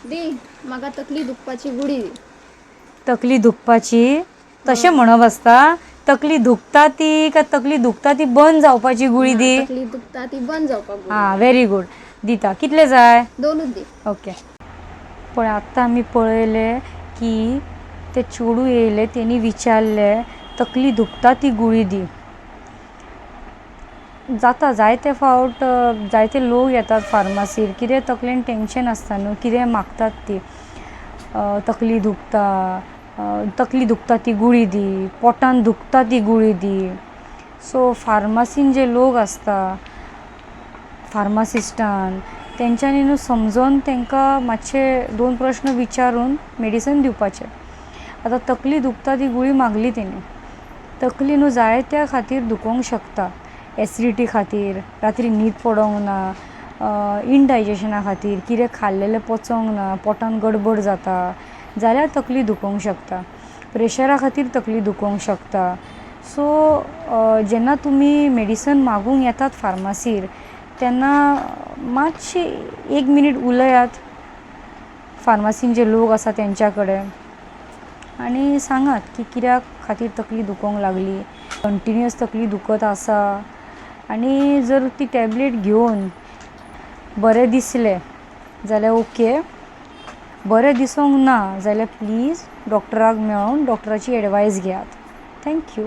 दी म्हाका तकली दुखपाची गुळी दी. तकली दुखपाची तशें म्हणप आसता? तकली दुखता ती काय तकली दुखता ती बंद जावपाची गुळी दी? तकली दुखता ती बंद जावपाक गुळी. हां व्हेरी गुड. दिता. कितले जाय? 2च दी. ओके. पण आत्तां आमी पळयलें की ते चेडूं येयले तेणी विचारलें तकली दुखता ती गुळी दी. जाता जायते फावट जायते लोक येतात फार्मासीर कितें तकलेन टेंशन आसता न्हू कितें मागतात ती तकली दुखता ती गुळी दी, पोटान दुखता ती गुळी दी. सो फार्मासीन जे लोक आसता फार्मासिस्टान तेंच्यांनी न्हू समजोन तांकां मातशे 2 प्रश्न विचारून मेडिसीन दिवपाचें. आतां तकली दुखता ती गुळी मागली तेणी. तकली न्हू जायत्या खातीर दुखोंक शकता. एसिडिटी खातीर, रात्री न्हीद पडोंक ना, इनडायजेशना खातीर, कितें खाल्लेलें पचोंक ना, पोटान गडबड जाता जाल्यार तकली दुखोंक शकता. प्रेशरा खातीर तकली दुखोंक शकता. सो जेन्ना तुमी मेडिसीन मागूंक येतात फार्मासीर तेन्ना मातशी 1 मिनीट उलयात फार्मासीन जे लोक आसा तेंच्या कडेन आनी सांगात की कित्याक खातीर तकली दुखोंक लागली, कंटिन्युअस तकली दुखत आसा आनी जर ती टॅबलेट घेवन बरें दिसलें जाल्यार ओके. बरें दिसोंक ना जाल्यार प्लीज डॉक्टराक मेळोन डॉक्टराची एडवायस घेयात. थँक्यू.